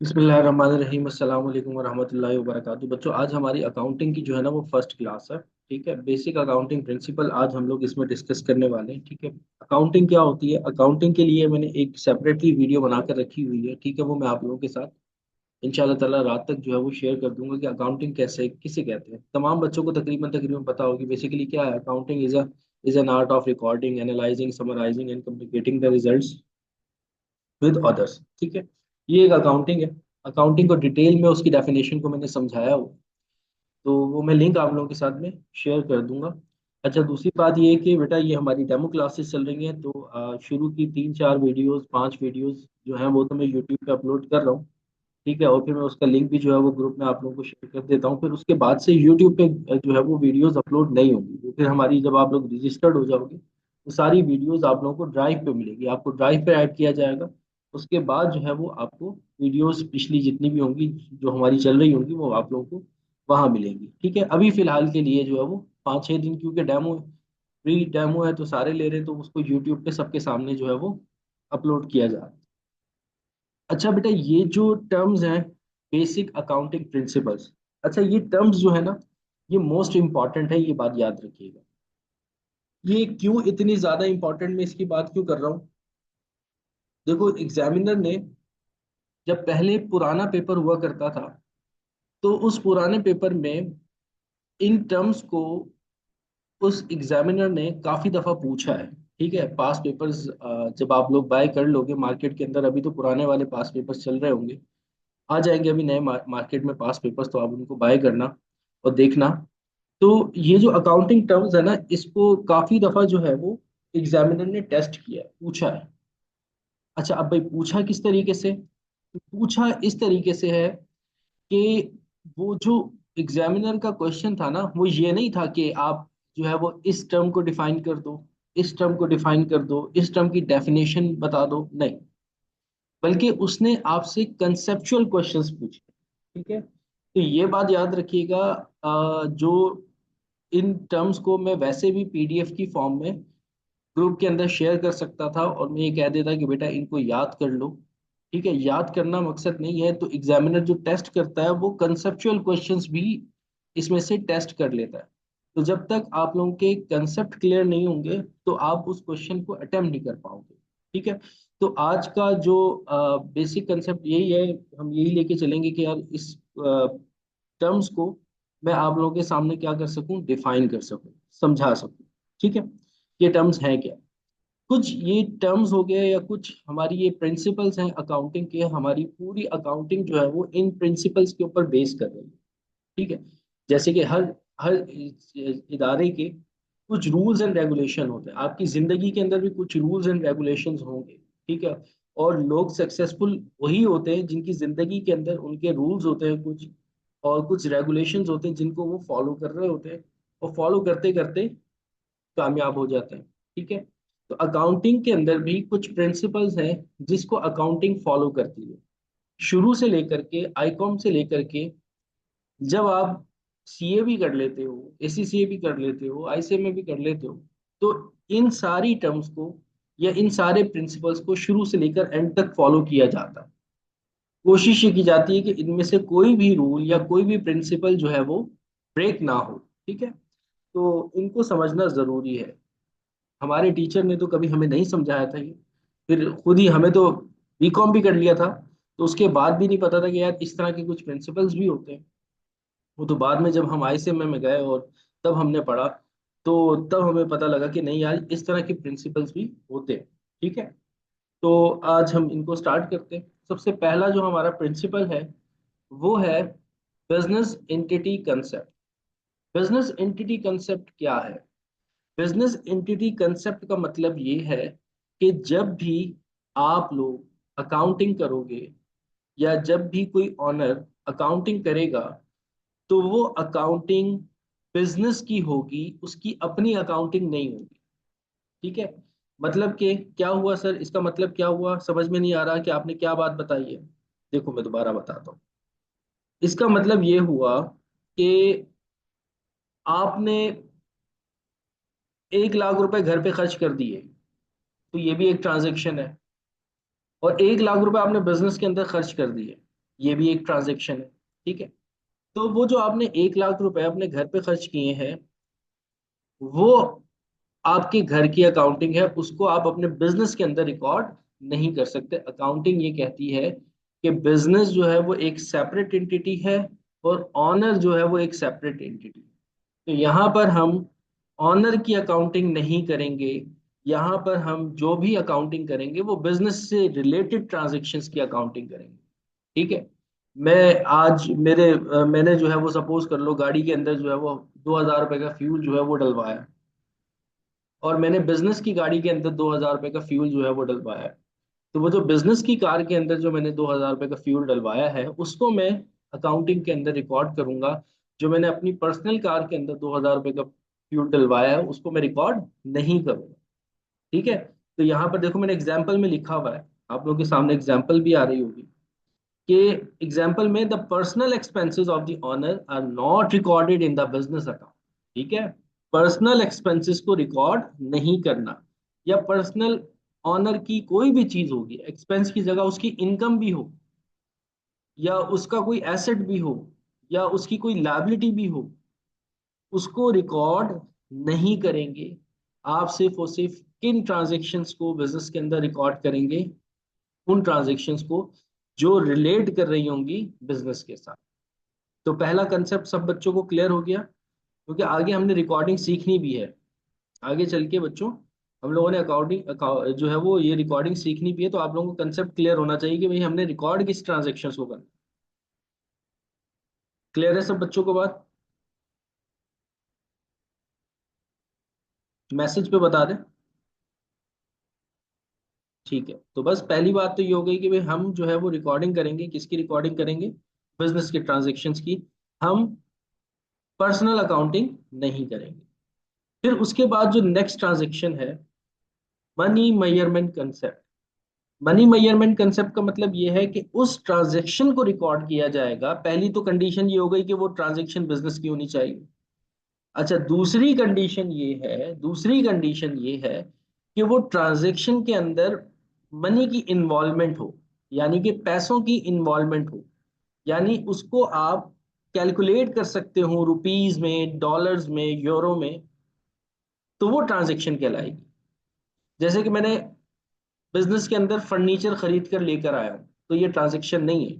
बिस्मिल्लाहिर्रहमानिर्रहीम अस्सलाम वालेकुम वरहमतुल्लाहि वबरकातुहू। बच्चों, आज हमारी अकाउंटिंग की जो है ना वो फर्स्ट क्लास है। ठीक है, बेसिक अकाउंटिंग प्रिंसिपल आज हम लोग इसमें डिस्कस करने वाले हैं। ठीक है, अकाउंटिंग क्या होती है, अकाउंटिंग के लिए मैंने एक सेपरेटली वीडियो बनाकर रखी हुई है। ठीक है, वो मैं आप लोगों के साथ इंशाल्लाह ताला रात तक जो है वो शेयर कर दूंगा कि अकाउंटिंग कैसे किसे कहते हैं। तमाम बच्चों को तकरीबन तकरीबन पता होगी बेसिकली क्या है accounting. Is an art of recording, analysing, summarising and communicating the results with others. ठीक है, ये एक अकाउंटिंग है। अकाउंटिंग को डिटेल में उसकी डेफिनेशन को मैंने समझाया हो, तो वो मैं लिंक आप लोगों के साथ में शेयर कर दूंगा। अच्छा, दूसरी बात ये है कि बेटा ये हमारी डेमो क्लासेस चल रही हैं, तो शुरू की 3 4 वीडियोस 5 वीडियोस जो हैं वो तो मैं यूट्यूब पे अपलोड कर रहा हूँ। ठीक है, और फिर मैं उसका लिंक भी जो है वो ग्रुप में आप लोगों को शेयर कर देता हूँ। फिर उसके बाद से यूट्यूब पे जो है वो वीडियोस अपलोड नहीं होंगी। वो फिर हमारी जब आप लोग रजिस्टर्ड हो जाओगे तो सारी वीडियोस आप लोगों को ड्राइव पे मिलेगी, आपको ड्राइव पे ऐड किया जाएगा। उसके बाद जो है वो आपको वीडियोस पिछली जितनी भी होंगी जो हमारी चल रही होंगी वो आप लोगों को वहां मिलेंगी। ठीक है, अभी फिलहाल के लिए जो है वो 5 6 दिन, क्योंकि डेमो फ्री डेमो है तो सारे ले रहे हैं, तो उसको यूट्यूब पे सबके सामने जो है वो अपलोड किया जा रहा है। अच्छा बेटा, ये जो टर्म्स हैं, बेसिक अकाउंटिंग प्रिंसिपल्स, अच्छा ये टर्म्स जो है ना ये मोस्ट इंपॉर्टेंट है, ये बात याद रखिएगा। ये क्यों इतनी ज्यादा इंपॉर्टेंट, मैं इसकी बात क्यों कर रहा हूँ। देखो, एग्जामिनर ने जब पहले पुराना पेपर हुआ करता था तो उस पुराने पेपर में इन टर्म्स को उस एग्जामिनर ने काफी दफा पूछा है। ठीक है, पास पेपर्स जब आप लोग बाय कर लोगे मार्केट के अंदर, अभी तो पुराने वाले पास पेपर्स चल रहे होंगे, आ जाएंगे अभी नए मार्केट में पास पेपर्स, तो आप उनको बाय करना और देखना। तो ये जो अकाउंटिंग टर्म्स है ना, इसको काफी दफा जो है वो एग्जामिनर ने टेस्ट किया है, पूछा है। अच्छा, अब भाई पूछा किस तरीके से, पूछा इस तरीके से है कि वो जो एग्जामिनर का क्वेश्चन था ना वो ये नहीं था कि आप जो है वो इस टर्म को डिफाइन कर दो, इस टर्म को डिफाइन कर दो, इस टर्म की डेफिनेशन बता दो, नहीं। बल्कि उसने आपसे कंसेप्चुअल क्वेश्चंस पूछे। ठीक है, तो ये बात याद रखिएगा। जो इन टर्म्स को मैं वैसे भी पीडीएफ की फॉर्म में ग्रुप के अंदर शेयर कर सकता था और मैं ये कह देता कि बेटा इनको याद कर लो। ठीक है, याद करना मकसद नहीं है, तो एग्जामिनर जो टेस्ट करता है वो कंसेप्चुअल क्वेश्चंस भी इसमें से टेस्ट कर लेता है। तो जब तक आप लोगों के कंसेप्ट क्लियर नहीं होंगे तो आप उस क्वेश्चन को अटेम्प्ट नहीं कर पाओगे। ठीक है, तो आज का जो बेसिक कंसेप्ट यही है, हम यही लेके चलेंगे कि यार इस टर्म्स को मैं आप लोगों के सामने क्या कर सकूं, डिफाइन कर सकूं, समझा सकूं। ठीक है, ये टर्म्स हैं क्या, कुछ ये टर्म्स हो गए या कुछ हमारी ये प्रिंसिपल्स हैं अकाउंटिंग के। हमारी पूरी अकाउंटिंग जो है वो इन प्रिंसिपल्स के ऊपर बेस कर रही है। ठीक है, जैसे कि हर हर इदारे के कुछ रूल्स एंड रेगुलेशन होते हैं, आपकी जिंदगी के अंदर भी कुछ रूल्स एंड रेगुलेशंस होंगे। ठीक है, और लोग सक्सेसफुल वही होते हैं जिनकी जिंदगी के अंदर उनके रूल्स होते हैं कुछ, और कुछ रेगुलेशंस होते हैं जिनको वो फॉलो कर रहे होते हैं, और फॉलो करते करते कामयाब हो जाते हैं। ठीक है, तो अकाउंटिंग के अंदर भी कुछ प्रिंसिपल्स हैं जिसको अकाउंटिंग फॉलो करती है, शुरू से लेकर के आईकॉम से लेकर के, जब आप सीए भी कर लेते हो, एसीसीए भी कर लेते हो, आईसीएमए भी कर लेते हो, तो इन सारी टर्म्स को या इन सारे प्रिंसिपल्स को शुरू से लेकर एंड तक फॉलो किया जाता है। कोशिश ये की जाती है कि इनमें से कोई भी रूल या कोई भी प्रिंसिपल जो है वो ब्रेक ना हो। ठीक है, तो इनको समझना जरूरी है। हमारे टीचर ने तो कभी हमें नहीं समझाया था ये, फिर खुद ही हमें तो बीकॉम भी कर लिया था, तो उसके बाद भी नहीं पता था कि यार इस तरह के कुछ प्रिंसिपल्स भी होते हैं। वो तो बाद में जब हम आईसीएमए में गए और तब हमने पढ़ा, तो तब हमें पता लगा कि नहीं यार इस तरह के प्रिंसिपल्स भी होते हैं। ठीक है, तो आज हम इनको स्टार्ट करते हैं। सबसे पहला जो हमारा प्रिंसिपल है वो है business entity concept. Business entity concept क्या है, बिजनेस एंटिटी कंसेप्ट का मतलब ये है कि जब भी आप लोग अकाउंटिंग करोगे या जब भी कोई ऑनर अकाउंटिंग करेगा तो वो अकाउंटिंग बिजनेस की होगी, उसकी अपनी अकाउंटिंग नहीं होगी। ठीक है, मतलब कि क्या हुआ सर, इसका मतलब क्या हुआ, समझ में नहीं आ रहा कि आपने क्या बात बताई है। देखो मैं दोबारा बताता हूँ, इसका मतलब ये हुआ कि आपने 1 लाख रुपए घर पे खर्च कर दिए, तो ये भी एक ट्रांजेक्शन है। और 1 लाख रुपए आपने बिजनेस के अंदर खर्च कर दिए, ये भी एक ट्रांजेक्शन है। ठीक है। तो वो जो आपने 1 लाख रुपए अपने घर पे खर्च किए हैं, वो आपके घर की अकाउंटिंग है, उसको आप अपने बिजनेस के अंदर रिकॉर्ड नहीं कर सकते। अकाउंटिंग ये कहती है कि बिजनेस जो है वो एक सेपरेट एंटिटी है और ऑनर जो है वो एक सेपरेट एंटिटी। तो यहाँ पर हम ऑनर की अकाउंटिंग नहीं करेंगे। यहाँ पर हम जो भी अकाउंटिंग करेंगे वो बिजनेस से रिलेटेड ट्रांजेक्शन्स की अकाउंटिंग करेंगे। ठीक है। मैं आज मैंने जो है वो सपोज कर लो गाड़ी के अंदर जो है वो 2,000 रुपए का फ्यूल जो है वो डलवाया, और मैंने बिजनेस की गाड़ी के अंदर 2,000 रुपए का फ्यूल जो है वो डलवाया है। तो वो जो बिजनेस की कार के अंदर जो मैंने 2,000 रुपए का फ्यूल डलवाया है उसको मैं अकाउंटिंग के अंदर रिकॉर्ड करूंगा। जो मैंने अपनी पर्सनल कार के अंदर 2,000 रुपए का फ्यूल डलवाया है उसको मैं रिकॉर्ड नहीं करूंगा। ठीक है। तो यहाँ पर देखो मैंने एग्जाम्पल में लिखा हुआ है, आप लोगों के सामने एग्जाम्पल भी आ रही होगी कि एग्जाम्पल में the personal expenses of the owner are not recorded in the business account. ठीक है। पर्सनल एक्सपेंसेस को रिकॉर्ड नहीं करना, या पर्सनल ऑनर की कोई भी चीज होगी, एक्सपेंस की जगह उसकी इनकम भी हो, या उसका कोई एसेट भी हो, या उसकी कोई लायबिलिटी भी हो, उसको रिकॉर्ड नहीं करेंगे। आप सिर्फ और सिर्फ किन ट्रांजेक्शन्स को बिजनेस के अंदर रिकॉर्ड करेंगे? उन ट्रांजेक्शन्स को जो रिलेट कर रही होंगी बिजनेस के साथ। तो पहला कंसेप्ट सब बच्चों को क्लियर हो गया, क्योंकि आगे हमने रिकॉर्डिंग सीखनी भी है। आगे चल के बच्चों हम लोगों ने अकाउंटिंग जो है वो ये रिकॉर्डिंग सीखनी भी है, तो आप लोगों को कंसेप्ट क्लियर होना चाहिए कि भाई हमने रिकॉर्ड किस ट्रांजेक्शन को करना। क्लियर है सब बच्चों को बात? मैसेज पे बता दें। ठीक है, तो बस पहली बात तो ये हो गई कि भाई हम जो है वो रिकॉर्डिंग करेंगे, किसकी रिकॉर्डिंग करेंगे? बिजनेस के ट्रांजेक्शन्स की। हम पर्सनल अकाउंटिंग नहीं करेंगे। फिर उसके बाद जो नेक्स्ट ट्रांजेक्शन है, money measurement concept. Money measurement concept का मतलब ये है कि उस ट्रांजैक्शन को रिकॉर्ड किया जाएगा। पहली तो कंडीशन ये हो गई कि वो ट्रांजैक्शन बिजनेस की होनी चाहिए। अच्छा, दूसरी कंडीशन ये है कि वो ट्रांजैक्शन के अंदर मनी की इन्वॉल्वमेंट हो, यानी कि पैसों की इन्वॉल्वमेंट हो। यानी उसको आप कैलकुलेट कर सकते हो रुपीज में, डॉलर्स में, यूरो में, तो वो ट्रांजैक्शन कहलाएगी। जैसे कि मैंने बिजनेस के अंदर फर्नीचर खरीद कर लेकर आया हूं, तो ये ट्रांजैक्शन नहीं है।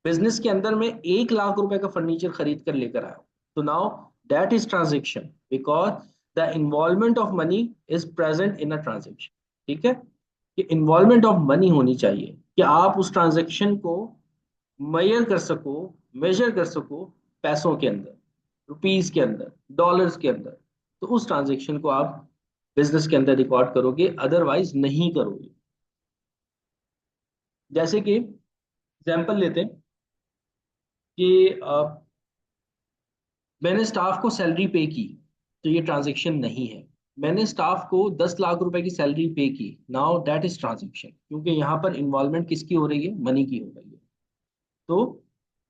बिजनेस के अंदर मैं 1 लाख रुपए का फर्नीचर खरीद कर लेकर आया हूं, तो now that is transaction, because the involvement of money is present in a transaction. ठीक है। कि इन्वॉल्वमेंट ऑफ मनी होनी चाहिए कि आप उस ट्रांजैक्शन को मेजर कर सको, मेजर कर सको पैसों के अंदर, रुपीस के अंदर, डॉलर्स के अंदर। तो उस ट्रांजैक्शन को आप बिजनेस के अंदर रिकॉर्ड करोगे, अदरवाइज नहीं करोगे। जैसे कि एग्जाम्पल लेते हैं कि मैंने स्टाफ को सैलरी पे की, तो ये ट्रांजैक्शन नहीं है। मैंने स्टाफ को 10 लाख रुपए की सैलरी पे की, नाउ दैट इज ट्रांजैक्शन, क्योंकि यहाँ पर इन्वॉल्वमेंट किसकी हो रही है? मनी की हो रही है। तो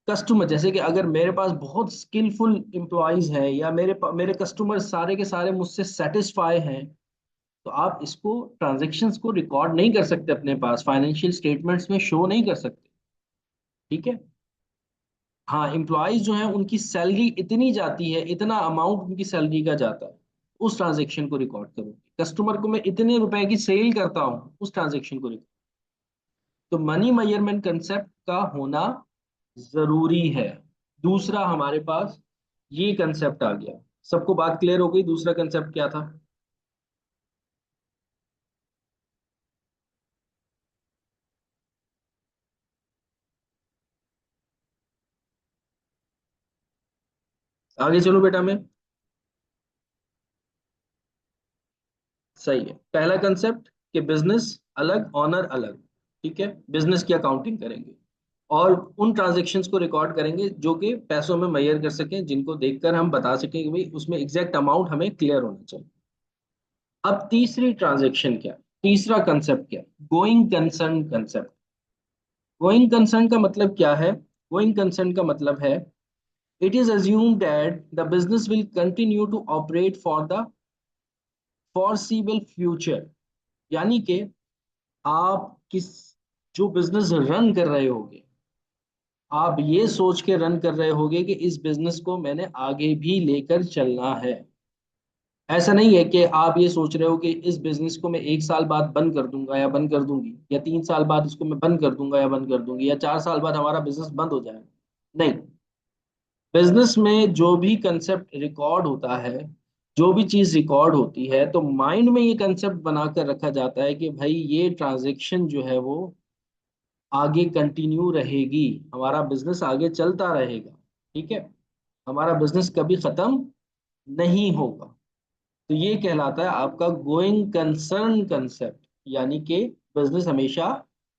कस्टमर, जैसे कि अगर मेरे पास बहुत स्किलफुल एम्प्लॉयज हैं, या मेरे कस्टमर सारे के सारे मुझसे सेटिस्फाई हैं, तो आप इसको ट्रांजेक्शन्स को रिकॉर्ड नहीं कर सकते, अपने पास फाइनेंशियल स्टेटमेंट्स में शो नहीं कर सकते। ठीक है। हाँ, एम्प्लॉयज जो है उनकी सैलरी इतनी जाती है, इतना अमाउंट उनकी सैलरी का जाता है, उस ट्रांजेक्शन को रिकॉर्ड करो। कस्टमर को मैं इतने रुपए की सेल करता हूँ, उस ट्रांजेक्शन को रिकॉर्ड। तो मनी मेजरमेंट कंसेप्ट का होना जरूरी है। दूसरा हमारे पास ये कंसेप्ट आ गया। सबको बात क्लियर हो गई? दूसरा कंसेप्ट क्या था? आगे चलो बेटा मैं। सही है। पहला कंसेप्ट कि बिजनेस अलग, ऑनर अलग। ठीक है। बिजनेस की अकाउंटिंग करेंगे और उन ट्रांजेक्शन्स को रिकॉर्ड करेंगे जो कि पैसों में मेजर कर सकें, जिनको देखकर हम बता सकें कि भाई उसमें एग्जैक्ट अमाउंट हमें क्लियर होना चाहिए। अब तीसरी ट्रांजेक्शन क्या? तीसरा कंसेप्ट क्या? Going concern concept. Going concern का मतलब क्या है? गोइंग कंसर्न का मतलब है it is assumed that the business will continue to operate for the foreseeable future. यानी कि आप किस जो बिजनेस रन कर रहे होगे, आप ये सोच के रन कर रहे होगे कि इस बिजनेस को मैंने आगे भी लेकर चलना है। ऐसा नहीं है कि आप ये सोच रहे हो कि इस बिजनेस को मैं 1 साल बाद बंद कर दूंगा या बंद कर दूंगी, या 3 साल बाद इसको मैं बंद कर दूंगा या बंद कर दूंगी, या 4 साल बाद हमारा बिजनेस बंद हो जाएगा। नहीं, बिजनेस में जो भी कंसेप्ट रिकॉर्ड होता है, जो भी चीज रिकॉर्ड होती है, तो माइंड में ये कंसेप्ट बनाकर रखा जाता है कि भाई ये ट्रांजैक्शन जो है वो आगे कंटिन्यू रहेगी, हमारा बिजनेस आगे चलता रहेगा। ठीक है, हमारा बिजनेस कभी खत्म नहीं होगा। तो ये कहलाता है आपका गोइंग कंसर्न कंसेप्ट, यानी कि बिजनेस हमेशा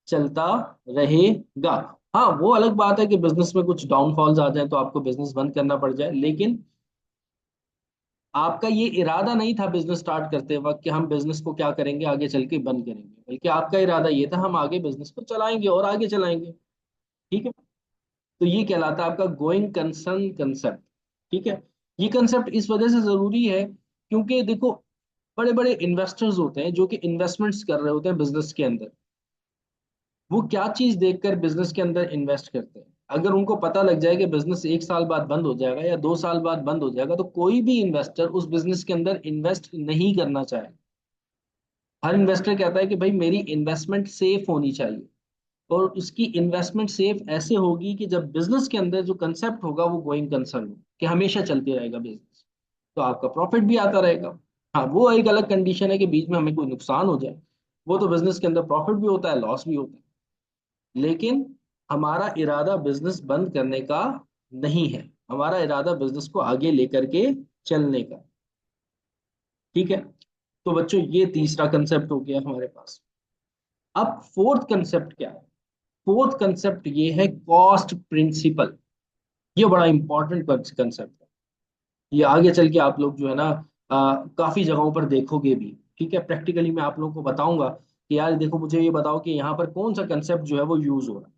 चलता रहेगा। हाँ, वो अलग बात है कि बिजनेस में कुछ डाउनफॉल्स आ जाए तो आपको बिजनेस बंद करना पड़ जाए, लेकिन आपका ये इरादा नहीं था बिजनेस स्टार्ट करते वक्त कि हम बिजनेस को क्या करेंगे, आगे चल के बंद करेंगे, बल्कि आपका इरादा ये था हम आगे बिजनेस को चलाएंगे और आगे चलाएंगे। ठीक है, तो ये कहलाता है आपका गोइंग कंसर्न कंसेप्ट। ठीक है, ये कंसेप्ट इस वजह से जरूरी है क्योंकि देखो, बड़े बड़े इन्वेस्टर्स होते हैं जो कि इन्वेस्टमेंट्स कर रहे होते हैं बिजनेस के अंदर। वो क्या चीज देखकर बिजनेस के अंदर इन्वेस्ट करते हैं? अगर उनको पता लग जाए कि बिजनेस 1 साल बाद बंद हो जाएगा या 2 साल बाद बंद हो जाएगा, तो कोई भी इन्वेस्टर उस बिजनेस के अंदर इन्वेस्ट नहीं करना चाहे। हर इन्वेस्टर कहता है कि भाई मेरी इन्वेस्टमेंट सेफ होनी चाहिए, और उसकी इन्वेस्टमेंट सेफ ऐसे होगी कि जब बिजनेस के अंदर जो कंसेप्ट होगा वो गोइंग कंसर्न हो, कि हमेशा चलते रहेगा बिजनेस, तो आपका प्रॉफिट भी आता रहेगा। हाँ, वो एक अलग कंडीशन है कि बीच में हमें कोई नुकसान हो जाए, वो तो बिजनेस के अंदर प्रॉफिट भी होता है, लॉस भी होता है। लेकिन हमारा इरादा बिजनेस बंद करने का नहीं है, हमारा इरादा बिजनेस को आगे लेकर के चलने का। ठीक है, तो बच्चों ये तीसरा कंसेप्ट हो गया हमारे पास। अब फोर्थ कंसेप्ट क्या है? फोर्थ कंसेप्ट ये है कॉस्ट प्रिंसिपल। ये बड़ा इंपॉर्टेंट कंसेप्ट है। ये आगे चल के आप लोग जो है ना काफी जगहों पर देखोगे भी। ठीक है, प्रैक्टिकली मैं आप लोगों को बताऊंगा कि यार देखो, मुझे ये बताओ कि यहाँ पर कौन सा कंसेप्ट जो है वो यूज हो रहा है।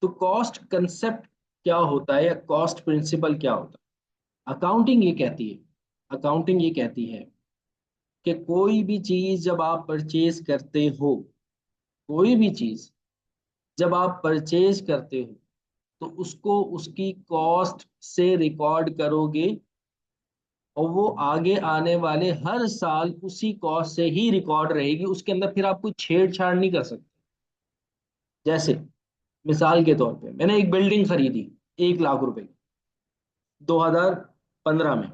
तो कॉस्ट कंसेप्ट क्या होता है या कॉस्ट प्रिंसिपल क्या होता है? अकाउंटिंग ये कहती है, अकाउंटिंग ये कहती है कि कोई भी चीज जब आप परचेज करते हो, कोई भी चीज जब आप परचेज करते हो, तो उसको उसकी कॉस्ट से रिकॉर्ड करोगे, और वो आगे आने वाले हर साल उसी कॉस्ट से ही रिकॉर्ड रहेगी, उसके अंदर फिर आप कोई छेड़छाड़ नहीं कर सकते। जैसे मिसाल के तौर पे मैंने एक बिल्डिंग खरीदी 1 लाख रुपए की 2015 में,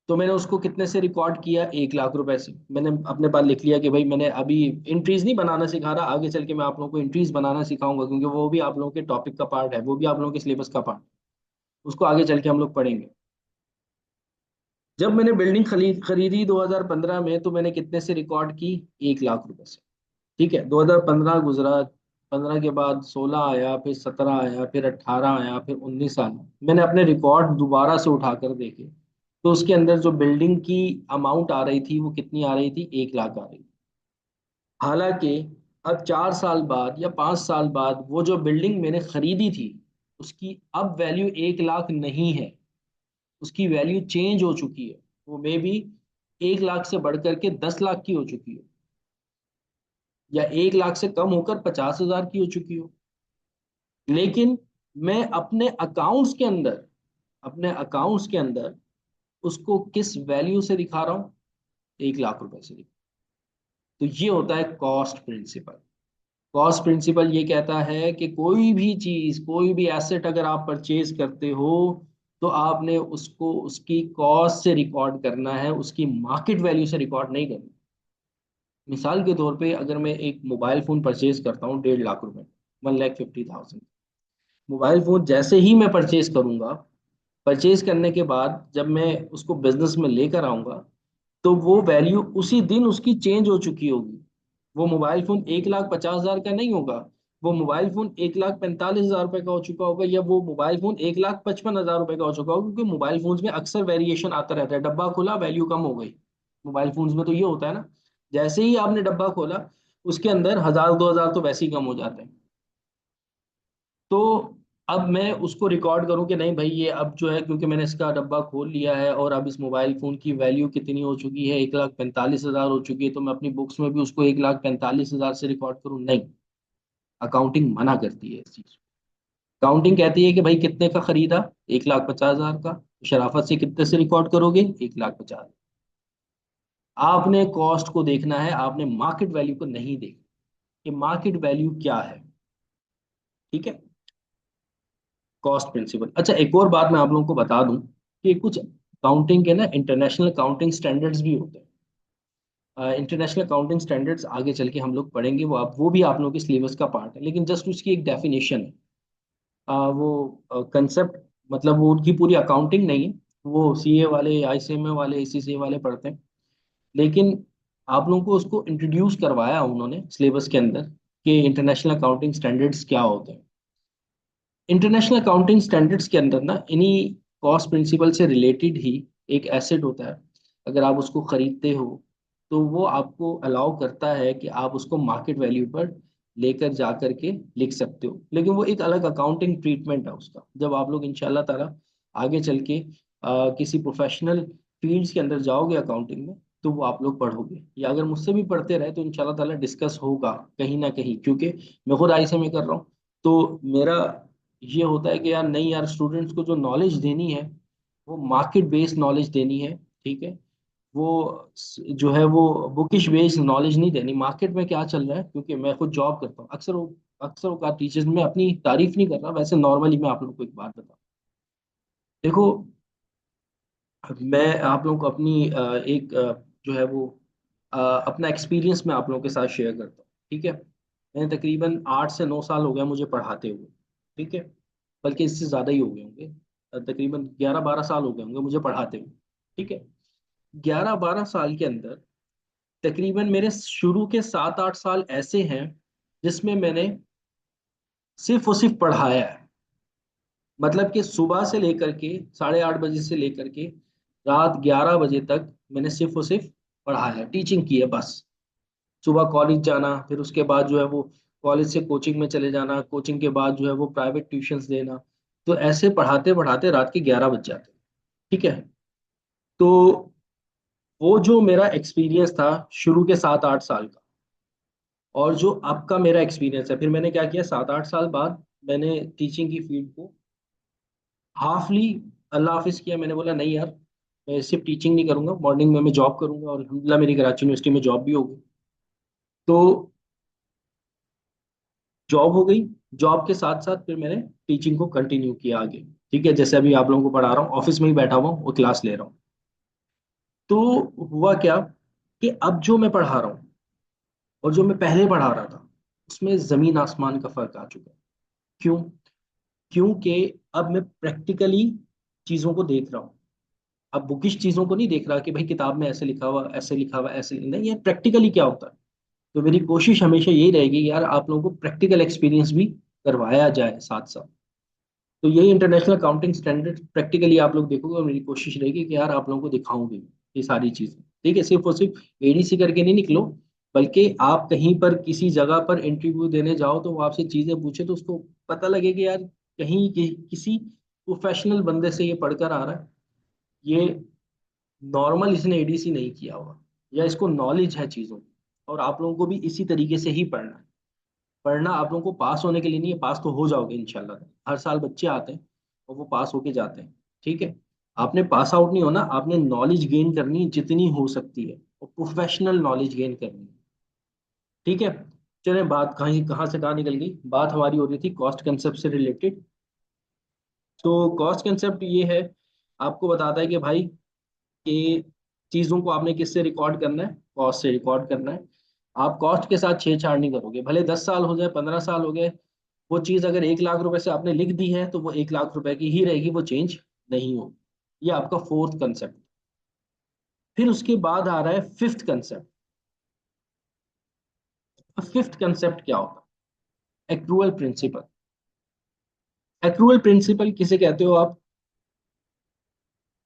तो मैंने उसको कितने से रिकॉर्ड किया? 1 लाख रुपए से। मैंने अपने पास लिख लिया कि भाई मैंने अभी इंट्रीज नहीं बनाना सिखा रहा, आगे चल के मैं आप लोगों को इंट्रीज बनाना सिखाऊंगा, क्योंकि वो भी आप लोगों के टॉपिक का पार्ट है, वो भी आप लोगों के सिलेबस का पार्ट, उसको आगे चल के हम लोग पढ़ेंगे। जब मैंने बिल्डिंग खरीदी 2015 में, तो मैंने कितने से रिकॉर्ड की? 1 लाख रुपए से। ठीक है, 2015 गुजरा, 15 के बाद 16 आया, फिर 17 आया, फिर 18 आया, फिर 19 आया। मैंने अपने रिकॉर्ड दोबारा से उठाकर देखे, तो उसके अंदर जो बिल्डिंग की अमाउंट आ रही थी वो कितनी आ रही थी? 1 लाख आ रही थी। हालांकि अब 4 साल बाद या 5 साल बाद वो जो बिल्डिंग मैंने खरीदी थी, उसकी अब वैल्यू 1 लाख नहीं है, उसकी वैल्यू चेंज हो चुकी है। वो मे बी 1 लाख से बढ़कर के 10 लाख की हो चुकी हो, या 1 लाख से कम होकर 50,000 की हो चुकी हो। लेकिन मैं अपने अकाउंट्स के अंदर, अपने अकाउंट्स के अंदर उसको किस वैल्यू से दिखा रहा हूं? 1 लाख रुपए से। तो ये होता है कॉस्ट प्रिंसिपल। कॉस्ट प्रिंसिपल ये कहता है कि कोई भी चीज, कोई भी एसेट अगर आप परचेज करते हो, तो आपने उसको उसकी कॉस्ट से रिकॉर्ड करना है, उसकी मार्केट वैल्यू से रिकॉर्ड नहीं करना। मिसाल के तौर पे अगर मैं एक मोबाइल फोन परचेज करता हूँ 1.5 लाख रुपए, 1,50,000। मोबाइल फोन जैसे ही मैं परचेज करूंगा, परचेज करने के बाद जब मैं उसको बिजनेस में लेकर आऊंगा, तो वो वैल्यू उसी दिन उसकी चेंज हो चुकी होगी। वो मोबाइल फोन 1,50,000 का नहीं होगा, वो मोबाइल फोन 1,45,000 रुपए का हो चुका होगा, या वो मोबाइल फोन 1,55,000 रुपए का हो चुका होगा, क्योंकि मोबाइल फोन्स में अक्सर वेरिएशन आता रहता है। डब्बा खुला, वैल्यू कम हो गई। मोबाइल फोन्स में तो ये होता है ना, जैसे ही आपने डब्बा खोला, उसके अंदर 1,000 2,000 तो वैसे ही कम हो जाते हैं। तो अब मैं उसको रिकॉर्ड करूं कि नहीं भाई, ये अब जो है, क्योंकि मैंने इसका डब्बा खोल लिया है और अब इस मोबाइल फोन की वैल्यू कितनी हो चुकी है? 1,45,000 हो चुकी है, तो मैं अपनी बुक्स में भी उसको 1,45,000 से रिकॉर्ड करूं? नहीं, अकाउंटिंग मना करती है इस चीज। अकाउंटिंग कहती है कि भाई कितने का खरीदा, 1,50,000 का, तो शराफत से कितने से रिकॉर्ड करोगे, 1,50,000। आपने कॉस्ट को देखना है, आपने मार्केट वैल्यू को नहीं देखना कि मार्केट वैल्यू क्या है। ठीक है, कॉस्ट प्रिंसिपल। अच्छा, एक और बात मैं आप लोगों को बता दूं कि कुछ अकाउंटिंग के ना इंटरनेशनल अकाउंटिंग स्टैंडर्ड्स भी होते हैं। इंटरनेशनल अकाउंटिंग स्टैंडर्ड्स आगे चल के हम लोग पढ़ेंगे, वो भी आप लोगों के सिलेबस का पार्ट है, लेकिन जस्ट उसकी एक डेफिनेशन है। वो कंसेप्ट, मतलब वो उनकी पूरी अकाउंटिंग नहीं है। वो सीए वाले, आईसीएमए वाले, एसीसीए वाले पढ़ते हैं, लेकिन आप लोगों को उसको इंट्रोड्यूस करवाया उन्होंने सिलेबस के अंदर कि इंटरनेशनल अकाउंटिंग स्टैंडर्ड्स क्या होते हैं। इंटरनेशनल अकाउंटिंग स्टैंडर्ड्स के अंदर ना इन्हीं कॉस्ट प्रिंसिपल से रिलेटेड ही एक एसेट होता है। अगर आप उसको खरीदते हो तो वो आपको अलाउ करता है कि आप उसको मार्केट वैल्यू पर लेकर जा करके लिख सकते हो, लेकिन वो एक अलग अकाउंटिंग ट्रीटमेंट है उसका। जब आप लोग इंशाल्लाह ताला आगे चल के किसी प्रोफेशनल फील्ड्स के अंदर जाओगे अकाउंटिंग में, तो वो आप लोग पढ़ोगे, या अगर मुझसे भी पढ़ते रहे तो इंशाल्लाह ताला डिस्कस होगा कहीं ना कहीं, क्योंकि मैं खुद आई से में कर रहा हूँ। तो मेरा ये होता है कि यार नहीं यार, स्टूडेंट्स को जो नॉलेज देनी है वो मार्केट बेस्ड नॉलेज देनी है। ठीक है, वो जो है वो बुकिश बेस्ड नॉलेज नहीं देनी, मार्केट में क्या चल रहा है, क्योंकि मैं खुद जॉब करता हूँ अक्सर। अक्सर का टीचर्स, मैं अपनी तारीफ नहीं कर रहा, वैसे नॉर्मली मैं आप लोगों को एक बात बताऊँ। देखो, मैं आप लोगों को अपनी एक जो है वो अपना एक्सपीरियंस मैं आप लोगों के साथ शेयर करता हूँ। ठीक है, मैंने तकरीबन 8 से 9 साल हो गया मुझे पढ़ाते हुए। ठीक है, बल्कि इससे ज़्यादा ही हो गए होंगे। तकरीबन 11-12 साल हो गए होंगे मुझे पढ़ाते हुए। ठीक है, 11-12 साल के अंदर तकरीबन मेरे शुरू के 7-8 साल ऐसे हैं जिसमें मैंने सिर्फ और सिर्फ पढ़ाया है। मतलब कि सुबह से लेकर के 8:30 बजे से लेकर के रात 11 बजे तक मैंने सिर्फ और सिर्फ पढ़ाया है, टीचिंग की है बस। सुबह कॉलेज जाना, फिर उसके बाद जो है वो कॉलेज से कोचिंग में चले जाना, कोचिंग के बाद जो है वो प्राइवेट ट्यूशंस देना। तो ऐसे पढ़ाते पढ़ाते रात के 11 बज जाते। ठीक है, तो वो जो मेरा एक्सपीरियंस था शुरू के 7-8 साल का, और जो अब का मेरा एक्सपीरियंस है, फिर मैंने क्या किया, 7-8 साल बाद मैंने टीचिंग की फील्ड को हाफली अल्लाह हाफिज किया। मैंने बोला नहीं यार, मैं सिर्फ टीचिंग नहीं करूंगा, मॉर्निंग में मैं जॉब करूंगा, और अल्हम्दुलिल्लाह मेरी कराची यूनिवर्सिटी में जॉब भी हो गई। तो जॉब हो गई, जॉब के साथ साथ फिर मैंने टीचिंग को कंटिन्यू किया आगे। ठीक है, जैसे अभी आप लोगों को पढ़ा रहा हूँ, ऑफिस में ही बैठा हुआ हूँ और क्लास ले रहा हूँ। तो हुआ क्या कि अब जो मैं पढ़ा रहा हूँ और जो मैं पहले पढ़ा रहा था, उसमें जमीन आसमान का फर्क आ चुका है। क्यों? क्योंकि अब मैं प्रैक्टिकली चीजों को देख रहा हूँ। अब बुकिश चीजों को नहीं देख रहा कि भाई किताब में ऐसे लिखा हुआ, ऐसे लिखा हुआ, ऐसे नहीं, ये प्रैक्टिकली क्या होता है। तो मेरी कोशिश हमेशा यही रहेगी यार, आप लोगों को प्रैक्टिकल एक्सपीरियंस भी करवाया जाए साथ साथ। तो यही इंटरनेशनल अकाउंटिंग स्टैंडर्ड प्रैक्टिकली आप लोग देखोगे, और मेरी कोशिश रहेगी कि यार आप लोगों को दिखाऊं भी ये सारी चीजें। ठीक है, सिर्फ और सिर्फ एडीसी करके नहीं निकलो, बल्कि आप कहीं पर किसी जगह पर इंटरव्यू देने जाओ तो वो आपसे चीजें पूछे तो उसको पता लगे कि यार कहीं किसी प्रोफेशनल बंदे से ये पढ़कर आ रहा है, ये नॉर्मल इसने एडीसी नहीं किया हुआ, या इसको नॉलेज है चीजों की। और आप लोगों को भी इसी तरीके से ही पढ़ना है। पढ़ना आप लोगों को पास होने के लिए नहीं है, पास तो हो जाओगे इंशाल्लाह। हर साल बच्चे आते हैं और वो पास होके जाते हैं। ठीक है, आपने पास आउट नहीं होना, आपने नॉलेज गेन करनी है जितनी हो सकती है, और प्रोफेशनल नॉलेज गेन करनी है। ठीक है, चलें, बात कहीं कहाँ से कहाँ निकल गई, बात हमारी हो रही थी कॉस्ट कंसेप्ट से रिलेटेड। तो कॉस्ट कंसेप्ट ये है, आपको बताता है कि भाई कि चीजों को आपने किससे रिकॉर्ड करना है, कॉस्ट से रिकॉर्ड करना है। आप कॉस्ट के साथ छेड़छाड़ नहीं करोगे, भले 10 साल हो जाए, 15 साल हो गए। वो चीज अगर 1 लाख रुपए से आपने लिख दी है तो वो 1 लाख रुपए की ही रहेगी, वो चेंज नहीं होगी। ये आपका फोर्थ कंसेप्ट। फिर उसके बाद आ रहा है फिफ्थ कंसेप्ट। फिफ्थ कंसेप्ट क्या होता है? Accrual principal. एक्रूअल प्रिंसिपल किसे कहते हो आप?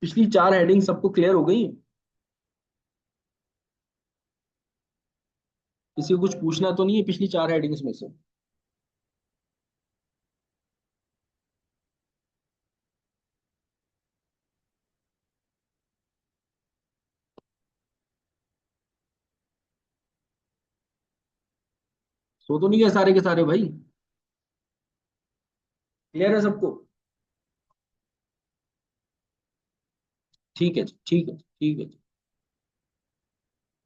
पिछली 4 हेडिंग सबको क्लियर हो गई? किसी को कुछ पूछना तो नहीं है पिछली 4 हेडिंग्स में से? सो तो नहीं गए सारे के सारे भाई? क्लियर है सबको? ठीक है जी, ठीक है जी, ठीक है जी।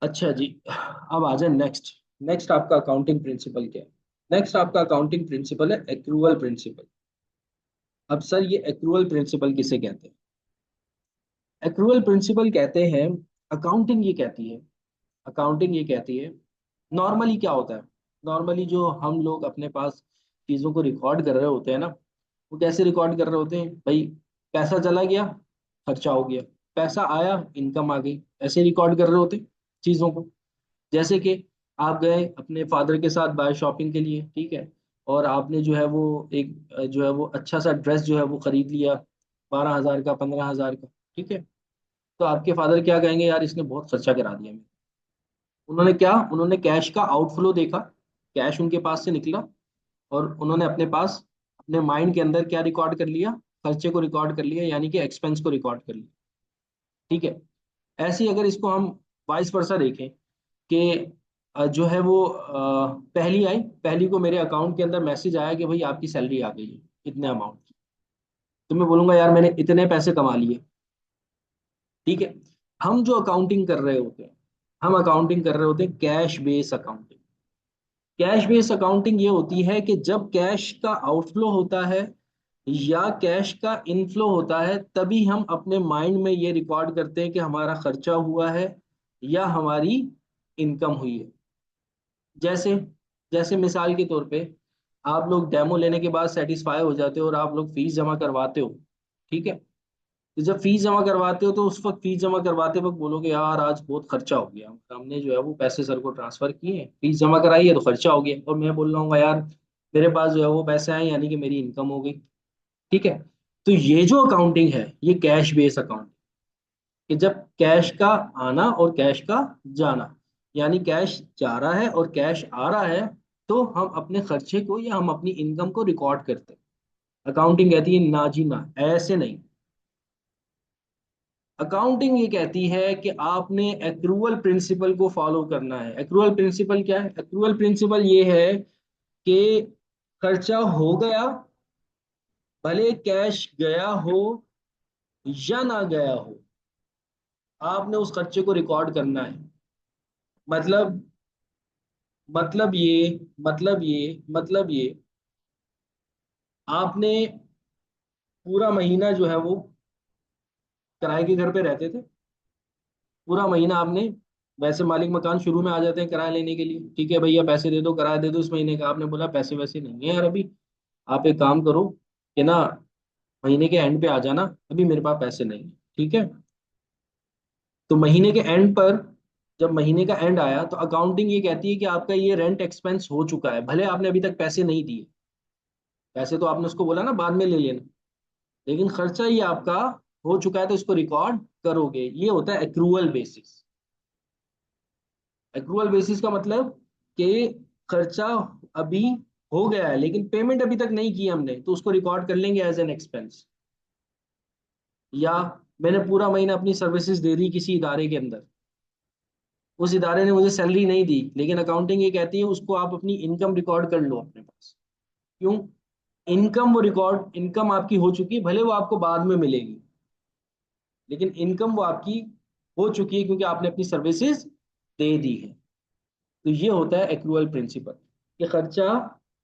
अच्छा जी, अब आ जाए नेक्स्ट। नेक्स्ट आपका अकाउंटिंग प्रिंसिपल क्या है? नेक्स्ट आपका अकाउंटिंग प्रिंसिपल है एक्रूअल प्रिंसिपल। अब सर ये एक्रूअल प्रिंसिपल किसे कहते हैं? एक्रूअल प्रिंसिपल कहते हैं, अकाउंटिंग ये कहती है, अकाउंटिंग ये कहती है, नॉर्मली क्या होता है, नॉर्मली जो हम लोग अपने पास चीजों को रिकॉर्ड कर रहे होते हैं ना, वो कैसे रिकॉर्ड कर रहे होते हैं भाई? पैसा चला गया, खर्चा हो गया, पैसा आया, इनकम आ गई, ऐसे रिकॉर्ड कर रहे होते हैं चीजों को। जैसे कि आप गए अपने फादर के साथ बाय शॉपिंग के लिए, ठीक है, और आपने जो है वो एक जो है वो अच्छा सा ड्रेस जो है वो खरीद लिया, 12,000 का, 15,000 का, ठीक है। तो आपके फादर क्या कहेंगे, यार इसने बहुत खर्चा करा दिया। उन्होंने क्या, उन्होंने कैश का आउटफ्लो देखा, कैश उनके पास से निकला, और उन्होंने अपने पास, अपने माइंड के अंदर क्या रिकॉर्ड कर लिया, खर्चे को रिकॉर्ड कर लिया, यानी कि एक्सपेंस को रिकॉर्ड कर लिया, ठीक है। ऐसे ही अगर इसको हम वाइस वर्सा देखें कि जो है वो पहली आई, पहली को मेरे अकाउंट के अंदर मैसेज आया कि भाई आपकी सैलरी आ गई है इतने अमाउंट की, तो मैं बोलूंगा यार मैंने इतने पैसे कमा लिए, ठीक है। हम जो अकाउंटिंग कर रहे होते हैं, हम अकाउंटिंग कर रहे होते हैं cash base accounting. Cash base accounting ये होती है कि जब कैश का आउटफ्लो होता है या कैश का इनफ्लो होता है, तभी हम अपने माइंड में ये रिकॉर्ड करते हैं कि हमारा खर्चा हुआ है या हमारी इनकम हुई है। जैसे, जैसे मिसाल के तौर पे, आप लोग डेमो लेने के बाद सेटिस्फाई हो जाते हो और आप लोग फीस जमा करवाते हो, ठीक है। तो जब फीस जमा करवाते हो तो उस वक्त फीस जमा करवाते वक्त बोलोगे यार आज बहुत खर्चा हो गया, हमने जो है वो पैसे सर को ट्रांसफर किए, फीस जमा कराई है तो खर्चा हो गया, और मैं बोल रहा हूँ यार मेरे पास जो है वो पैसे आए, यानी कि मेरी इनकम हो गई, ठीक है। तो ये जो अकाउंटिंग है ये कैश बेस अकाउंट, कि जब कैश का आना और कैश का जाना, यानी कैश जा रहा है और कैश आ रहा है, तो हम अपने खर्चे को या हम अपनी इनकम को रिकॉर्ड करते हैं। अकाउंटिंग कहती है ना जी ना, ऐसे नहीं। अकाउंटिंग ये कहती है कि आपने एक्रूअल प्रिंसिपल को फॉलो करना है। एक्रूअल प्रिंसिपल क्या है? एक्रूअल प्रिंसिपल ये है कि खर्चा हो गया, भले कैश गया हो या ना गया हो, आपने उस खर्चे को रिकॉर्ड करना है। मतलब, मतलब ये मतलब ये आपने पूरा महीना जो है वो किराए के घर पे रहते थे, पूरा महीना आपने, वैसे मालिक मकान शुरू में आ जाते हैं किराया लेने के लिए, ठीक है भैया पैसे दे दो, किराया दे दो इस महीने का, आपने बोला पैसे वैसे नहीं है यार अभी, आप एक काम करो कि ना महीने के एंड पे आ जाना, अभी मेरे पास पैसे नहीं है, ठीक है। तो महीने के एंड पर, जब महीने का एंड आया तो अकाउंटिंग ये कहती है कि आपका ये रेंट एक्सपेंस हो चुका है, भले आपने अभी तक पैसे नहीं दिए, पैसे तो आपने उसको बोला ना बाद में ले लेना, लेकिन खर्चा ये आपका हो चुका है तो इसको रिकॉर्ड करोगे। ये होता है एक्रूअल बेसिस। एक्रूअल बेसिस का मतलब कि खर्चा अभी हो गया है लेकिन पेमेंट अभी तक नहीं की हमने, तो उसको रिकॉर्ड कर लेंगे एज एन एक्सपेंस। या मैंने पूरा महीना अपनी सर्विसेज दे दी किसी इदारे के अंदर, उस इदारे ने मुझे सैलरी नहीं दी, लेकिन अकाउंटिंग ये कहती है उसको आप अपनी इनकम रिकॉर्ड कर लो अपने पास। क्यों? इनकम वो रिकॉर्ड, इनकम आपकी हो चुकी है, भले वो आपको बाद में मिलेगी, लेकिन इनकम वो आपकी हो चुकी है क्योंकि आपने अपनी सर्विसेज दे दी है। तो ये होता है एक्रूअल प्रिंसिपल, कि खर्चा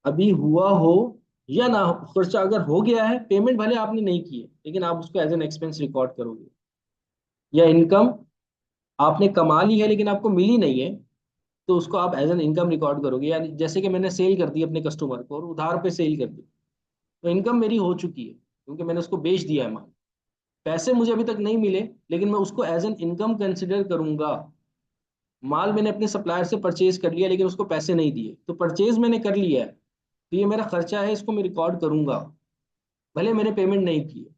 अभी हुआ हो या ना हो, खर्चा अगर हो गया है, पेमेंट भले आपने नहीं की है, लेकिन आप उसको एज एन एक्सपेंस रिकॉर्ड करोगे। या इनकम आपने कमा ली है लेकिन आपको मिली नहीं है, तो उसको आप एज एन इनकम रिकॉर्ड करोगे। यानी जैसे कि मैंने सेल कर दी अपने कस्टमर को और उधार पे सेल कर दी, तो इनकम मेरी हो चुकी है क्योंकि मैंने उसको बेच दिया है माल। पैसे मुझे अभी तक नहीं मिले, लेकिन मैं उसको एज एन इनकम कंसिडर करूंगा। माल मैंने अपने सप्लायर से परचेज कर लिया लेकिन उसको पैसे नहीं दिए, तो परचेज मैंने कर लिया है, तो ये मेरा खर्चा है, इसको मैं रिकॉर्ड करूंगा भले मैंने पेमेंट नहीं की है।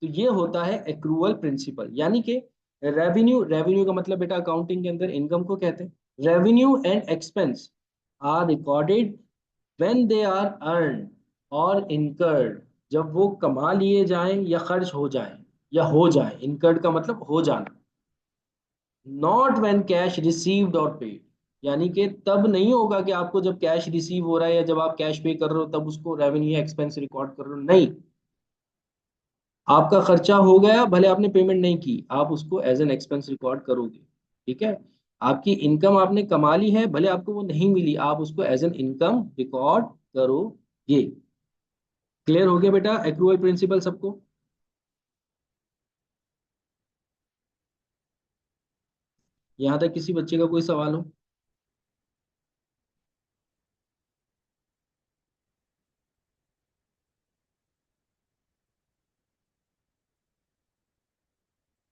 तो ये होता है एक्रूअल प्रिंसिपल, यानी कि रेवेन्यू, रेवेन्यू का मतलब बेटा अकाउंटिंग के अंदर इनकम को कहते हैं। Revenue and expense are recorded when they are earn और इनकर्ड, जब वो कमा लिए जाएं या खर्च हो जाएं, या हो जाए, इनकर्ड का मतलब हो जाना, नॉट व्हेन कैश रिसीव्ड और पेड। यानी कि तब नहीं होगा कि आपको जब कैश रिसीव हो रहा है या जब आप कैश पे कर रहे हो तब उसको रेवेन्यू या एक्सपेंस रिकॉर्ड कर रहे हो, नहीं। आपका खर्चा हो गया, भले आपने पेमेंट नहीं की, आप उसको एज एन एक्सपेंस रिकॉर्ड करोगे। ठीक है। आपकी इनकम आपने कमा ली है, भले आपको वो नहीं मिली, आप उसको एज एन इनकम रिकॉर्ड करोगे। क्लियर हो गया बेटा एक्रूअल प्रिंसिपल सबको? यहाँ तक किसी बच्चे का कोई सवाल हो?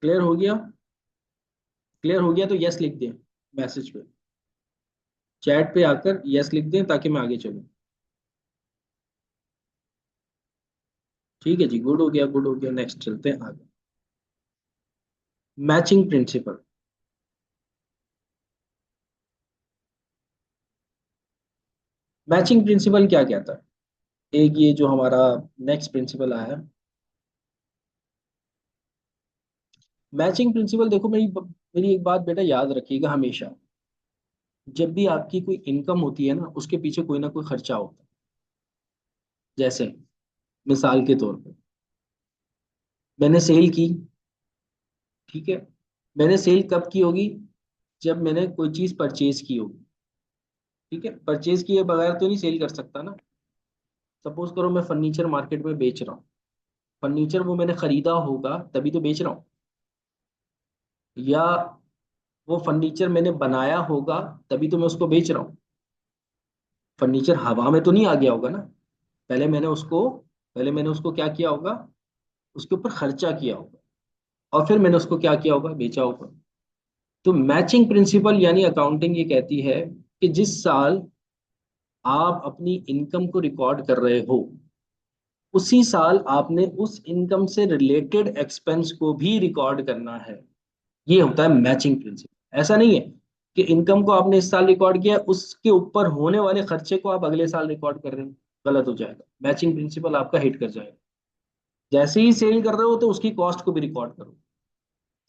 क्लियर हो गया? क्लियर हो गया तो यस लिख दें मैसेज पे, चैट पे आकर यस लिख दें ताकि मैं आगे चलूँ। ठीक है जी, गुड हो गया, गुड हो गया। नेक्स्ट चलते हैं आगे। Matching principal. मैचिंग प्रिंसिपल क्या कहता है? एक ये जो हमारा नेक्स्ट प्रिंसिपल आया है, मैचिंग प्रिंसिपल। देखो मेरी मेरी एक बात बेटा याद रखिएगा हमेशा, जब भी आपकी कोई इनकम होती है ना, उसके पीछे कोई ना कोई खर्चा होता है। जैसे मिसाल के तौर पे, मैंने सेल की, ठीक है। मैंने सेल कब की होगी? जब मैंने कोई चीज परचेज की होगी। ठीक है, परचेज किए बगैर तो नहीं सेल कर सकता ना। सपोज करो मैं फर्नीचर मार्केट में बेच रहा हूँ, फर्नीचर वो मैंने खरीदा होगा तभी तो बेच रहा हूँ, या वो फर्नीचर मैंने बनाया होगा तभी तो मैं उसको बेच रहा हूँ। फर्नीचर हवा में तो नहीं आ गया होगा ना। पहले मैंने उसको पहले मैंने उसको क्या किया होगा? उसके ऊपर खर्चा किया होगा, और फिर मैंने उसको क्या किया होगा? बेचा होगा। तो मैचिंग प्रिंसिपल यानी अकाउंटिंग ये कहती है कि जिस साल आप अपनी इनकम को रिकॉर्ड कर रहे हो, उसी साल आपने उस इनकम से रिलेटेड एक्सपेंस को भी रिकॉर्ड करना है। ये होता है मैचिंग प्रिंसिपल। ऐसा नहीं है कि इनकम को आपने इस साल रिकॉर्ड किया, उसके ऊपर होने वाले खर्चे को आप अगले साल रिकॉर्ड कर रहे हो, गलत हो जाएगा, मैचिंग प्रिंसिपल आपका हिट कर जाएगा। जैसे ही सेल कर रहे हो तो उसकी कॉस्ट को भी रिकॉर्ड करो,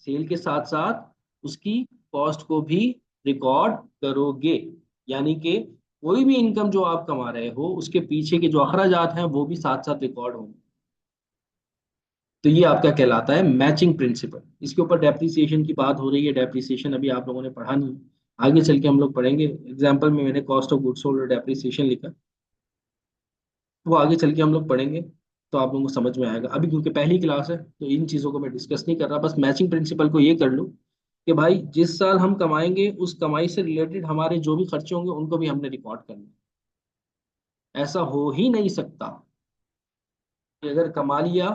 सेल के साथ साथ उसकी कॉस्ट को भी रिकॉर्ड करोगे। यानी कि कोई भी इनकम जो आप कमा रहे हो उसके पीछे के जो अखराजात हैं वो भी साथ साथ रिकॉर्ड होंगे। तो ये आपका कहलाता है मैचिंग प्रिंसिपल। इसके ऊपर डेप्रिसिएशन की बात हो रही है, डेप्रिसिएशन अभी आप लोगों ने पढ़ा नहीं है, आगे चल के हम लोग पढ़ेंगे। एग्जाम्पल में मैंने कॉस्ट ऑफ गुड्स सोल्ड और डेप्रिसिएशन लिखा, वो आगे चल के हम लोग पढ़ेंगे, तो आप लोगों को समझ में आएगा। अभी क्योंकि पहली क्लास है तो इन चीज़ों को मैं डिस्कस नहीं कर रहा, बस मैचिंग प्रिंसिपल को ये कर लो कि भाई जिस साल हम कमाएंगे उस कमाई से रिलेटेड हमारे जो भी खर्चे होंगे उनको भी हमने रिकॉर्ड करना है। ऐसा हो ही नहीं सकता कि अगर कमा लिया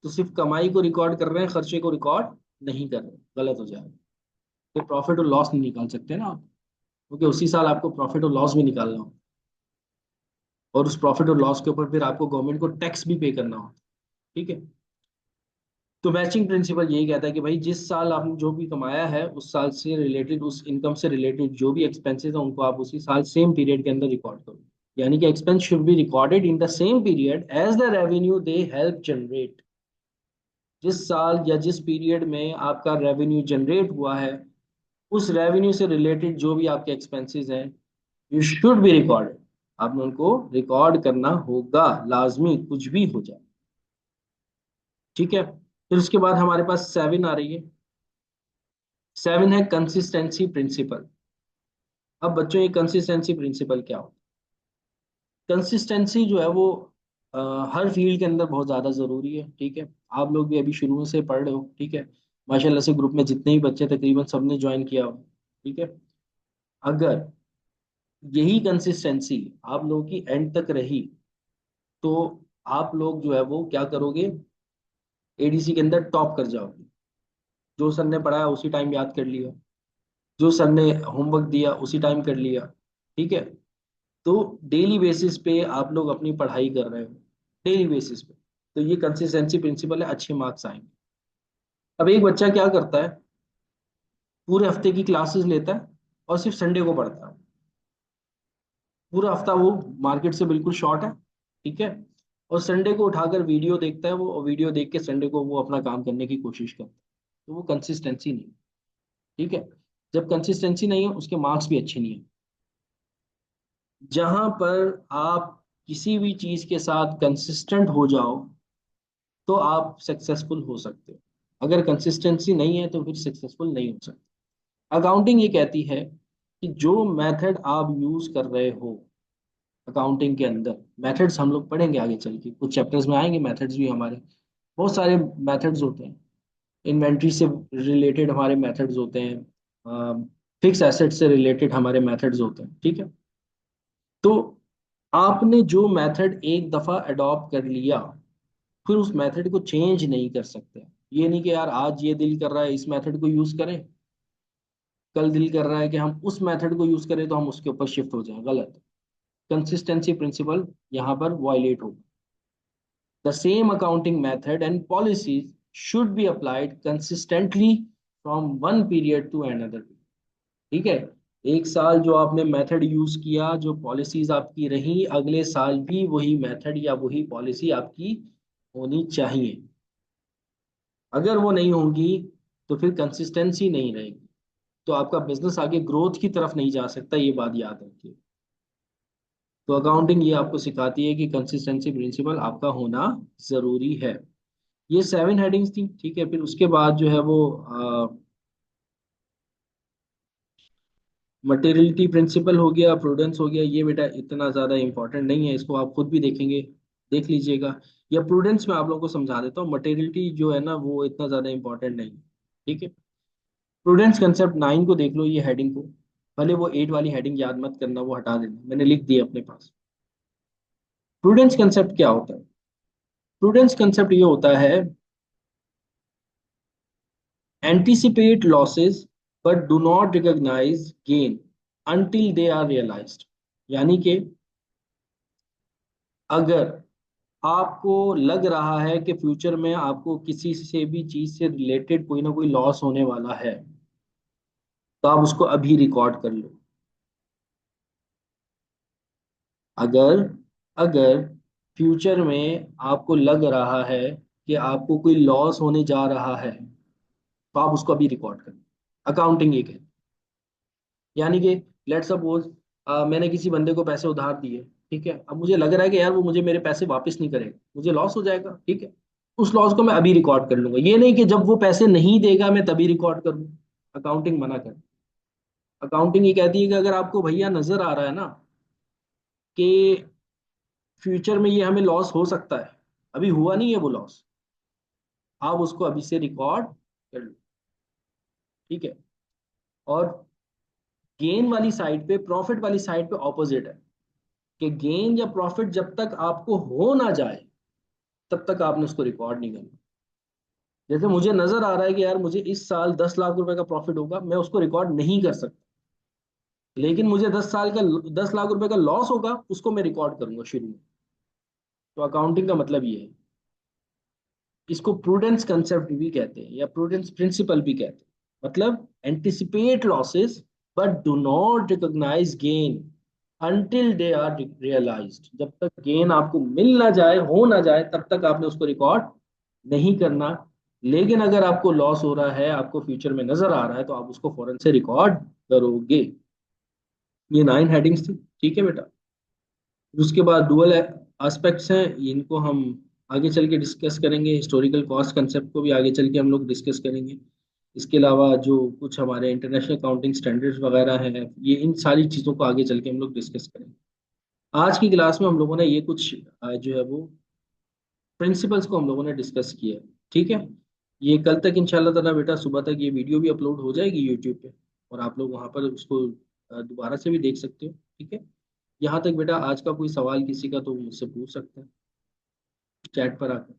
तो सिर्फ कमाई को रिकॉर्ड कर रहे हैं, खर्चे को रिकॉर्ड नहीं कर रहे, गलत हो जाएगा। तो प्रॉफिट और लॉस नहीं निकाल सकते ना आप, क्योंकि उसी साल आपको प्रॉफिट और लॉस भी निकालना हो, और उस प्रॉफिट और लॉस के ऊपर फिर आपको गवर्नमेंट को टैक्स भी पे करना हो। ठीक है। तो मैचिंग प्रिंसिपल यही कहता है कि भाई जिस साल आपने जो भी कमाया है उस साल से रिलेटेड, उस इनकम से रिलेटेड जो भी एक्सपेंसेस हैं उनको आप उसी साल सेम पीरियड के अंदर रिकॉर्ड करो। यानी कि expense should be recorded in the same period as the revenue they help generate. जिस साल या जिस पीरियड में आपका रेवेन्यू जनरेट हुआ है, उस रेवेन्यू से रिलेटेड जो भी आपके एक्सपेंसेस हैं, यू शुड बी रिकॉर्डेड। आपने उनको रिकॉर्ड करना होगा, लाजमी, कुछ भी हो जाए। ठीक है। फिर उसके बाद हमारे पास 7 आ रही है। 7 है कंसिस्टेंसी प्रिंसिपल। अब बच्चों ये कंसिस्टेंसी प्रिंसिपल क्या हो? कंसिस्टेंसी जो है वो अ, हर फील्ड के अंदर बहुत ज़्यादा ज़रूरी है। ठीक है। आप लोग भी अभी शुरू से पढ़ रहे हो, ठीक है। माशाल्लाह से ग्रुप में जितने ही बच्चे तकरीबन सबने ज्वाइन किया हो। ठीक है। अगर यही कंसिस्टेंसी आप लोगों की एंड तक रही तो आप लोग जो है वो क्या करोगे? एडीसी के अंदर टॉप कर जाओगे। जो सर ने पढ़ाया उसी टाइम याद कर लिया, जो सर ने होमवर्क दिया उसी टाइम कर लिया। ठीक है। तो डेली बेसिस पे आप लोग अपनी पढ़ाई कर रहे हो, डेली बेसिस पे, तो ये कंसिस्टेंसी प्रिंसिपल है, अच्छे मार्क्स आएंगे। अब एक बच्चा क्या करता है, पूरे हफ्ते की क्लासेस लेता है और सिर्फ संडे को पढ़ता है। पूरा हफ्ता वो मार्केट से बिल्कुल शॉर्ट है, ठीक है। और संडे को उठाकर वीडियो देखता है वो, और वीडियो देख के संडे को वो अपना काम करने की कोशिश करता है। तो वो कंसिस्टेंसी नहीं, ठीक है। जब कंसिस्टेंसी नहीं है उसके मार्क्स भी अच्छे नहीं है। जहां पर आप किसी भी चीज के साथ कंसिस्टेंट हो जाओ तो आप सक्सेसफुल हो सकते हो। अगर कंसिस्टेंसी नहीं है तो फिर सक्सेसफुल नहीं हो सकते। अकाउंटिंग ये कहती है कि जो मेथड आप यूज कर रहे हो अकाउंटिंग के अंदर, मेथड्स हम लोग पढ़ेंगे आगे चल के, कुछ चैप्टर्स में आएंगे मेथड्स भी हमारे, बहुत सारे मेथड्स होते हैं। इन्वेंट्री से रिलेटेड हमारे मेथड्स होते हैं, फिक्स एसेट से रिलेटेड हमारे मेथड्स होते हैं, ठीक है। तो आपने जो मेथड एक दफा अडॉप्ट कर लिया, फिर उस मेथड को चेंज नहीं कर सकते। ये नहीं कि यार आज ये दिल कर रहा है इस मेथड को यूज करें, कल दिल कर रहा है कि हम उस मेथड को यूज करें तो हम उसके ऊपर शिफ्ट हो जाएं, गलत। कंसिस्टेंसी प्रिंसिपल यहाँ पर वायलेट होगा। The same accounting method and policies should be applied consistently from one period to another. ठीक है। एक साल जो आपने मेथड यूज किया, जो पॉलिसीज आपकी रही, अगले साल भी वही मेथड या वही पॉलिसी आपकी होनी चाहिए। अगर वो नहीं होंगी तो फिर कंसिस्टेंसी नहीं रहेगी, तो आपका बिजनेस आगे ग्रोथ की तरफ नहीं जा सकता, ये बात याद रखिए। तो अकाउंटिंग ये आपको सिखाती है कि कंसिस्टेंसी प्रिंसिपल आपका होना जरूरी है। ये 7 हेडिंग्स थी, ठीक है। फिर उसके बाद जो है वो मटेरियलिटी प्रिंसिपल हो गया, प्रूडेंस हो गया। ये बेटा इतना ज्यादा इंपॉर्टेंट नहीं है, इसको आप खुद भी देखेंगे, देख लीजिएगा। या प्रूडेंस में आप लोगों को समझा देता हूँ, मटेरियलिटी जो है ना वो इतना ज्यादा इंपॉर्टेंट नहीं है, ठीक है। प्रूडेंस कंसेप्ट 9 को देख लो, ये हेडिंग को। भले वो 8 वाली हेडिंग याद मत करना, वो हटा देना, मैंने लिख दी है अपने पास। प्रूडेंस कंसेप्ट क्या होता है? प्रूडेंस कंसेप्ट ये होता है, anticipate losses but do not recognise gain until they are realised. यानी कि अगर आपको लग रहा है कि फ्यूचर में आपको किसी से भी चीज से रिलेटेड कोई ना कोई लॉस होने वाला है, तो आप उसको अभी रिकॉर्ड कर लो। अगर अगर फ्यूचर में आपको लग रहा है कि आपको कोई लॉस होने जा रहा है, तो आप उसको अभी रिकॉर्ड कर लो। अकाउंटिंग एक है। यानी कि लेट सपोज मैंने किसी बंदे को पैसे उधार दिए, ठीक है। अब मुझे लग रहा है कि यार वो मुझे मेरे पैसे वापस नहीं करेगा, मुझे लॉस हो जाएगा, ठीक है। उस लॉस को मैं अभी रिकॉर्ड कर लूंगा, ये नहीं कि जब वो पैसे नहीं देगा मैं तभी रिकॉर्ड करूँ। अकाउंटिंग मना कर। अकाउंटिंग ये कहती है कि अगर आपको भैया नजर आ रहा है ना कि फ्यूचर में ये हमें लॉस हो सकता है, अभी हुआ नहीं है वो लॉस, आप उसको अभी से रिकॉर्ड कर लो, ठीक है। और गेन वाली साइड पे, प्रॉफिट वाली साइड पे ऑपोजिट है, कि गेन या प्रॉफिट जब तक आपको हो ना जाए तब तक आपने उसको रिकॉर्ड नहीं करना। जैसे मुझे नजर आ रहा है कि यार मुझे इस साल 10 लाख रुपए का प्रॉफिट होगा, मैं उसको रिकॉर्ड नहीं कर सकता। लेकिन मुझे 10 लाख रुपए का लॉस होगा, उसको मैं रिकॉर्ड करूंगा शुरू में। तो अकाउंटिंग का मतलब ये है। इसको प्रूडेंस कंसेप्ट भी कहते हैं या प्रूडेंस प्रिंसिपल भी कहते हैं। मतलब anticipate losses but do not recognise gain until they are realised. जब तक गेन आपको मिल ना जाए, हो ना जाए, तब तक आपने उसको रिकॉर्ड नहीं करना। लेकिन अगर आपको लॉस हो रहा है, आपको फ्यूचर में नजर आ रहा है, तो आप उसको फौरन से रिकॉर्ड करोगे। ये 9 हेडिंग्स थी, ठीक है बेटा। उसके बाद डुअल एस्पेक्ट्स हैं, इनको हम आगे चल के डिस्कस करेंगे। हिस्टोरिकल कॉस्ट कंसेप्ट को भी आगे चल के हम लोग डिस्कस करेंगे। इसके अलावा जो कुछ हमारे इंटरनेशनल अकाउंटिंग स्टैंडर्ड्स वगैरह हैं, ये इन सारी चीज़ों को आगे चल के हम लोग डिस्कस करेंगे। आज की क्लास में हम लोगों ने ये कुछ जो है वो प्रिंसिपल्स को हम लोगों ने डिस्कस किया है, ठीक है। ये कल तक इंशाल्लाह ताला बेटा सुबह तक ये वीडियो भी अपलोड हो जाएगी यूट्यूब पे, और आप लोग वहाँ पर उसको दोबारा से भी देख सकते हो, ठीक है। यहाँ तक बेटा आज का कोई सवाल किसी का तो मुझसे पूछ सकते हैं चैट पर आकर।